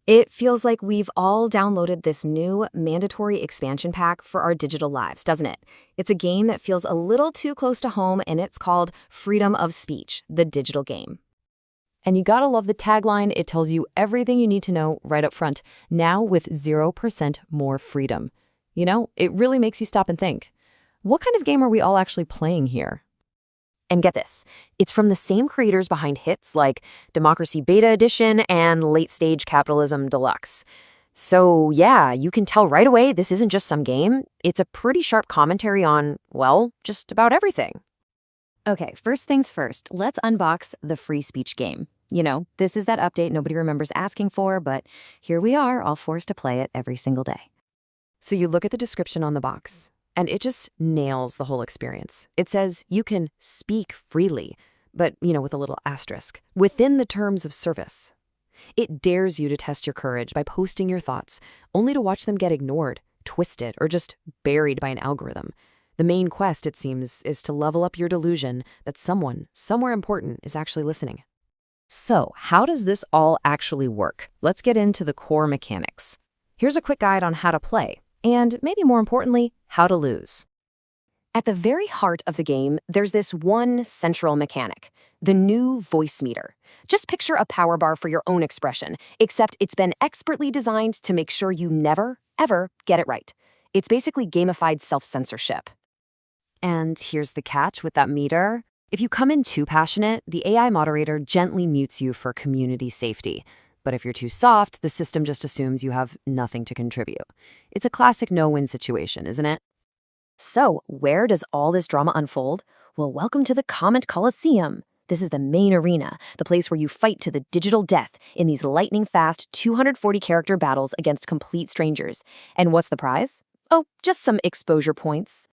It feels like we've all downloaded this new mandatory expansion pack for our digital lives, doesn't it? It's a game that feels a little too close to home, and it's called Freedom of Speech, the digital game. And you gotta love the tagline. It tells you everything you need to know right up front, now with 0% more freedom. It really makes you stop and think. What kind of game are we all actually playing here? And get this, it's from the same creators behind hits like Democracy Beta Edition and Late Stage Capitalism Deluxe. So yeah, you can tell right away this isn't just some game. It's a pretty sharp commentary on, well, just about everything. Okay, first things first, let's unbox the free speech game. This is that update nobody remembers asking for, but here we are, all forced to play it every single day. So you look at the description on the box, and it just nails the whole experience. It says you can speak freely, but, with a little asterisk, within the terms of service. It dares you to test your courage by posting your thoughts, only to watch them get ignored, twisted, or just buried by an algorithm. The main quest, it seems, is to level up your delusion that someone, somewhere important, is actually listening. So, how does this all actually work? Let's get into the core mechanics. Here's a quick guide on how to play, and maybe more importantly, how to lose. At the very heart of the game, there's this one central mechanic, the new voice meter. Just picture a power bar for your own expression, except it's been expertly designed to make sure you never, ever get it right. It's basically gamified self-censorship. And here's the catch with that meter. If you come in too passionate, the AI moderator gently mutes you for community safety. But if you're too soft, the system just assumes you have nothing to contribute. It's a classic no-win situation, isn't it? So, where does all this drama unfold? Well, welcome to the Comment Coliseum. This is the main arena, the place where you fight to the digital death in these lightning-fast 240-character battles against complete strangers. And what's the prize? Oh, just some exposure points.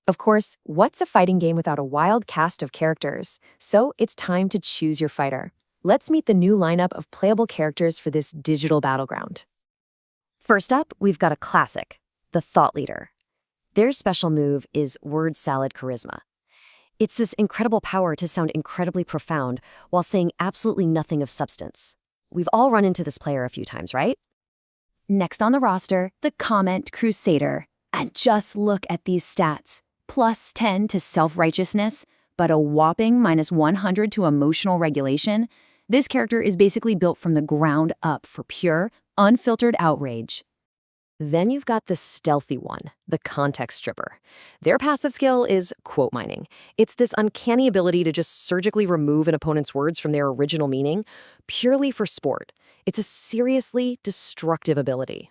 Of course, what's a fighting game without a wild cast of characters? So it's time to choose your fighter. Let's meet the new lineup of playable characters for this digital battleground. First up, we've got a classic, the Thought Leader. Their special move is Word Salad Charisma. It's this incredible power to sound incredibly profound while saying absolutely nothing of substance. We've all run into this player a few times, right? Next on the roster, the Comment Crusader. And just look at these stats. +10 to self-righteousness, but a whopping -100 to emotional regulation. This character is basically built from the ground up for pure, unfiltered outrage. Then you've got the stealthy one, the Context Stripper. Their passive skill is quote mining. It's this uncanny ability to just surgically remove an opponent's words from their original meaning, purely for sport. It's a seriously destructive ability.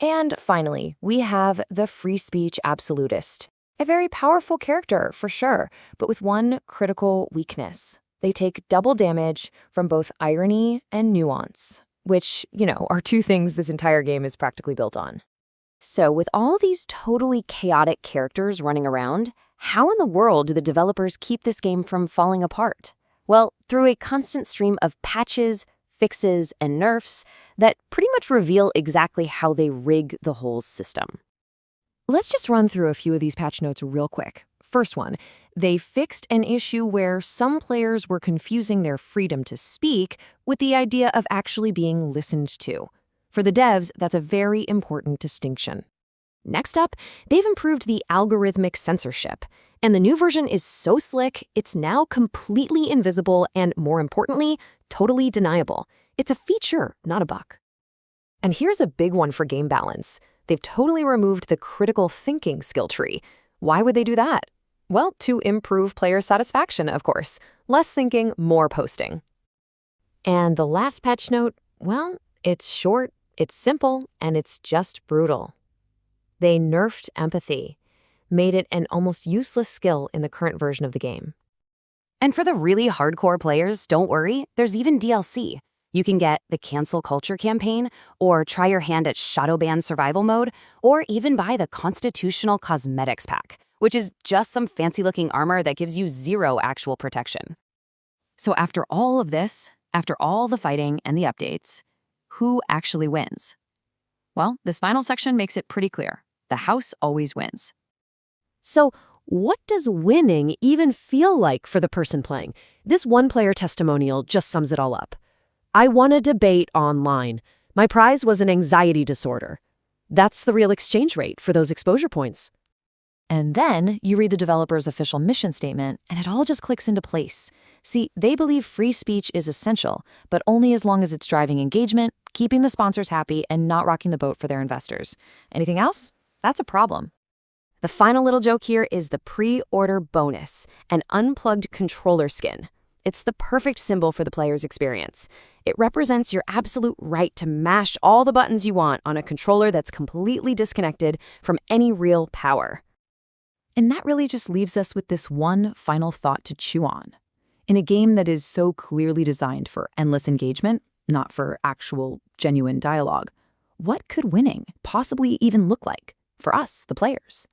And finally, we have the Free Speech Absolutist. A very powerful character, for sure, but with one critical weakness. They take double damage from both irony and nuance, which, are two things this entire game is practically built on. So with all these totally chaotic characters running around, how in the world do the developers keep this game from falling apart? Well, through a constant stream of patches, fixes, and nerfs that pretty much reveal exactly how they rig the whole system. Let's just run through a few of these patch notes real quick. First one, they fixed an issue where some players were confusing their freedom to speak with the idea of actually being listened to. For the devs, that's a very important distinction. Next up, they've improved the algorithmic censorship. And the new version is so slick, it's now completely invisible and, more importantly, totally deniable. It's a feature, not a bug. And here's a big one for game balance. They've totally removed the critical thinking skill tree. Why would they do that? Well, to improve player satisfaction, of course. Less thinking, more posting. And the last patch note, well, it's short, it's simple, and it's just brutal. They nerfed empathy, made it an almost useless skill in the current version of the game. And for the really hardcore players, don't worry, there's even DLC. You can get the Cancel Culture campaign, or try your hand at Shadowban Survival Mode, or even buy the Constitutional Cosmetics Pack, which is just some fancy-looking armor that gives you 0 actual protection. So after all of this, after all the fighting and the updates, who actually wins? Well, this final section makes it pretty clear. The house always wins. So what does winning even feel like for the person playing? This one-player testimonial just sums it all up. I won a debate online. My prize was an anxiety disorder. That's the real exchange rate for those exposure points. And then you read the developer's official mission statement, and it all just clicks into place. See, they believe free speech is essential, but only as long as it's driving engagement, keeping the sponsors happy, and not rocking the boat for their investors. Anything else? That's a problem. The final little joke here is the pre-order bonus, an unplugged controller skin. It's the perfect symbol for the player's experience. It represents your absolute right to mash all the buttons you want on a controller that's completely disconnected from any real power. And that really just leaves us with this one final thought to chew on. In a game that is so clearly designed for endless engagement, not for actual, genuine dialogue, what could winning possibly even look like for us, the players?